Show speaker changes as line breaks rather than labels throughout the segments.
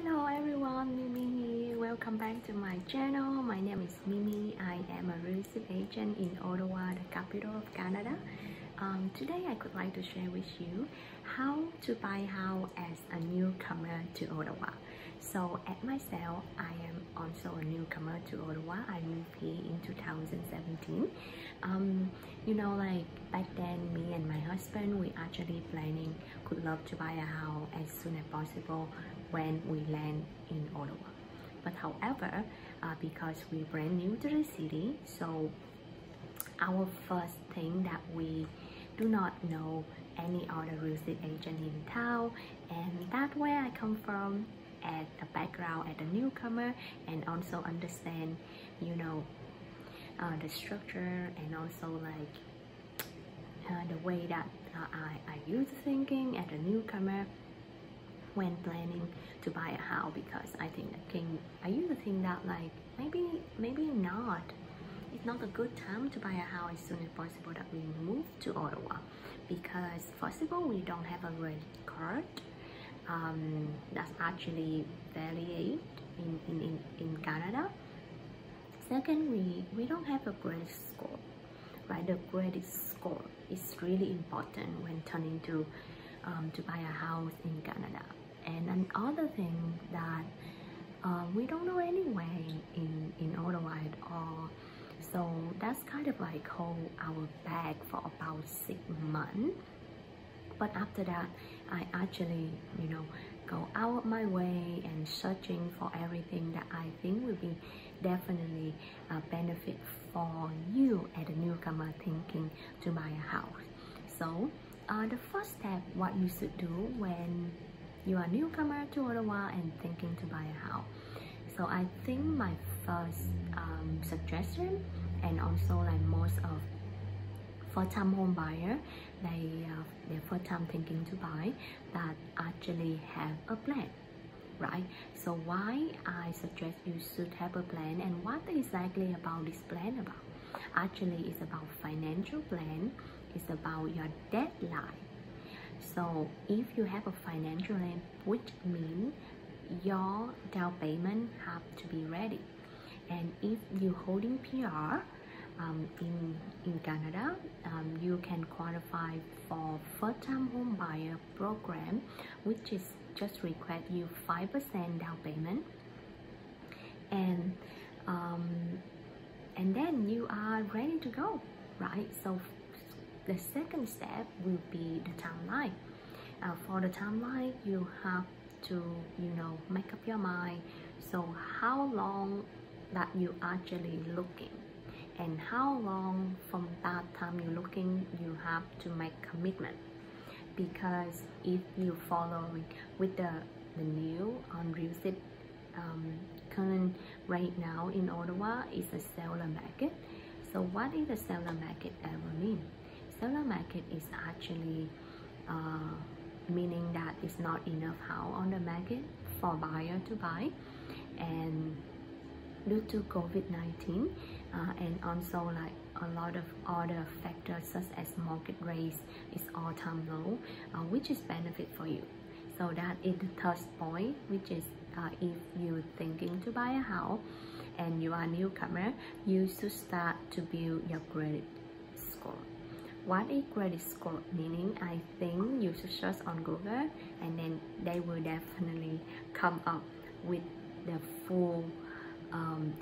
Hello everyone, Mimi here. Welcome back to my channel. My name is Mimi. I am a real estate agent in Ottawa, the capital of Canada. Today I would like to share with you how to buy a house as a newcomer to Ottawa. So at myself, I am also a newcomer to Ottawa. I moved here in 2017. Like back then, me and my husband, we actually could love to buy a house as soon as possible when we land in Ottawa. But however, because we're brand new to the city, so our first thing that we do not know any other real estate agent in town, and that's where I come from, as a background as a newcomer, and also understand the structure, and also the way that I used thinking as a newcomer when planning to buy a house. Because I used to think that maybe not, it's not a good time to buy a house as soon as possible that we move to Ottawa, because first of all, we don't have a credit card. That's actually very in Canada. Second, we don't have a credit score, right? The credit score is really important when turning to buy a house in Canada. And another thing that we don't know anyway in Ottawa at all. So that's kind of like hold our bag for about 6 months. But after that, I actually, go out of my way and searching for everything that I think will be definitely a benefit for you as a newcomer thinking to buy a house. So the first step, what you should do when you are a newcomer to Ottawa and thinking to buy a house. So I think my first suggestion, and also most of first-time home buyer, their first time thinking to buy, that actually have a plan, right? So why I suggest you should have a plan, and what exactly about this plan about? Actually, it's about financial plan. It's about your deadline. So if you have a financial plan, which means your down payment have to be ready. And if you're holding PR in Canada, you can qualify for first-time home buyer program, which is just require you 5% down payment, and then you are ready to go, right? So the second step will be the timeline. For the timeline, you have to make up your mind. So how long that you actually looking, and how long from that time you're looking, you have to make commitment. Because if you following with the new on real estate current right now in Ottawa is a seller market. So what is a seller market ever mean? Seller market is actually meaning that it's not enough house on the market for buyer to buy, and due to COVID-19 and also a lot of other factors such as market rates is all-time low, which is benefit for you. So that is the third point, which is if you're thinking to buy a house and you are a newcomer, you should start to build your credit score. What is credit score meaning? I think you should search on Google, and then they will definitely come up with the full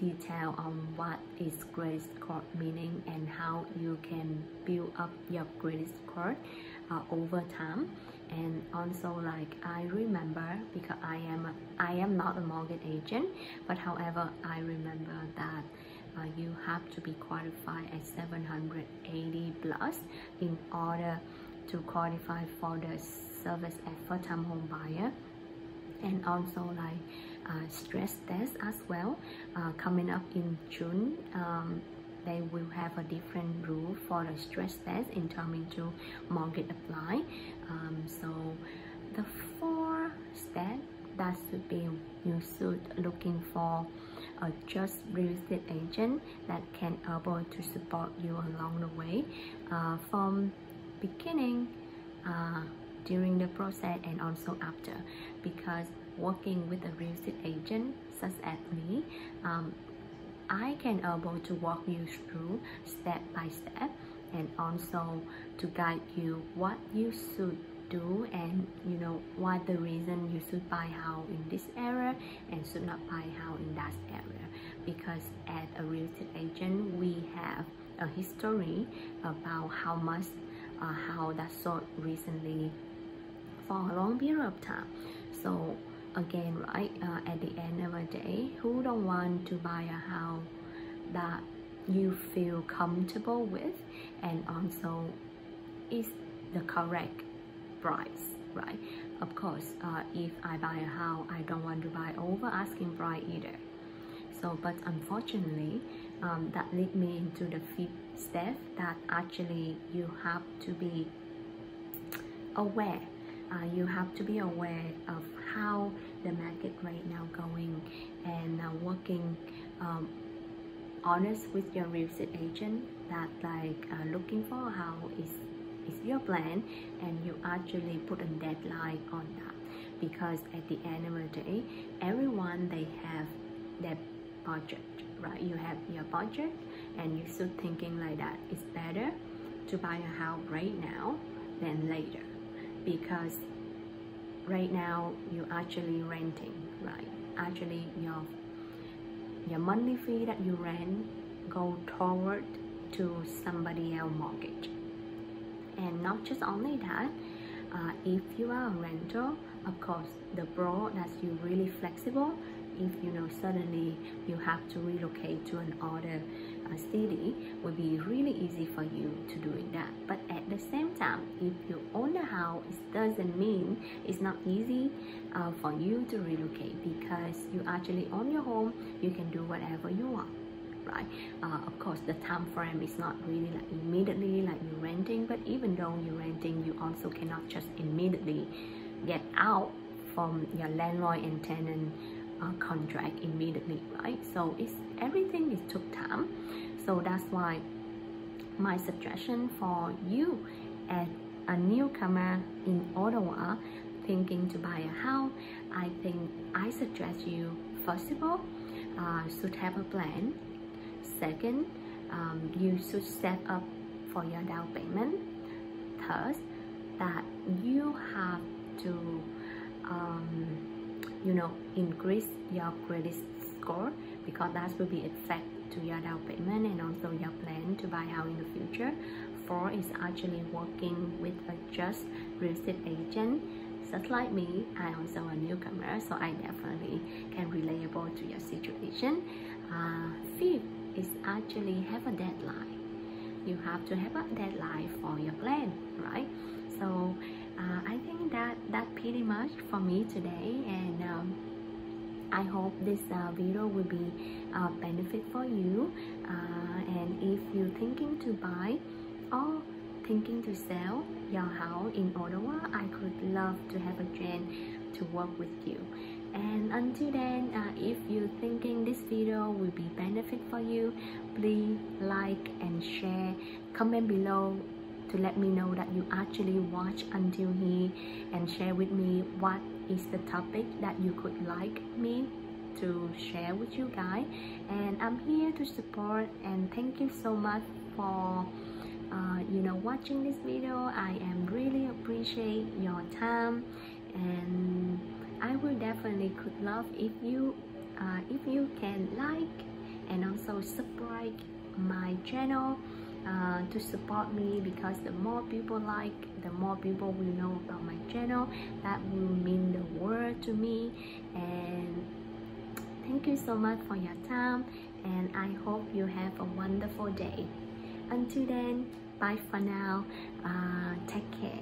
detail on what is credit score meaning and how you can build up your credit score over time. And also I remember, because I am not a mortgage agent, but however I remember that you have to be qualified at 780 plus in order to qualify for the service as first-time home buyer. And also stress test as well, coming up in June. They will have a different rule for the stress test in terms to mortgage apply. So the 4 steps that should be, you should looking for a just real estate agent that can able to support you along the way from beginning during the process and also after, because working with a real estate agent such as me, I can able to walk you through step by step, and also to guide you what you should do, and you know what the reason you should buy house in this area and should not buy house in that area. Because as a real estate agent, we have a history about how much house that sold recently for a long period of time. So again, right, at the end of the day, who don't want to buy a house that you feel comfortable with, and also is the correct price, right? Of course, if I buy a house, I don't want to buy over asking price either. So, but unfortunately, that lead me into the fifth step, that actually you have to be aware. You have to be aware of how the market right now going, and working honest with your real estate agent that like looking for how is your plan, and you actually put a deadline on that. Because at the end of the day, everyone they have their budget, right? You have your budget, and you should thinking like that. It's better to buy a house right now than later, because right now you actually renting, right? Actually your monthly fee that you rent go toward to somebody else mortgage. And not just only that, if you are a renter, of course the pro that you really flexible. If you know suddenly you have to relocate to another city, will be really easy for you to doing that. But at the same time, if you own a house, it doesn't mean it's not easy for you to relocate, because you actually own your home. You can do whatever you want, right? Of course, the time frame is not really like immediately like you're renting, but even though you're renting, you also cannot just immediately get out from your landlord and tenant contract immediately, right? So it's everything is took time. So that's why my suggestion for you as a newcomer in Ottawa thinking to buy a house, I think I suggest you, first of all, should have a plan. Second, you should set up for your down payment. Third, that you have to you know, increase your credit score, because that will be effect to your down payment and also your plan to buy house in the future. 4 is actually working with a just real estate agent just like me. I also a newcomer, so I definitely can relatable to your situation. 5th is actually have a deadline. You have to have a deadline for your plan, right? So I think that pretty much for me today, and I hope this video will be benefit for you. And if you're thinking to buy or thinking to sell your house in Ottawa, I could love to have a chance to work with you. And until then, if you're thinking this video will be benefit for you, please like and share, comment below to let me know that you actually watch until here, and share with me what is the topic that you could like me to share with you guys. And I'm here to support, and thank you so much for you know, watching this video. I am really appreciate your time, and I will definitely could love if you can like and also subscribe my channel to support me, because the more people like, the more people will know about my channel. That will mean the world to me. And thank you so much for your time, and I hope you have a wonderful day. Until then, bye for now. Take care.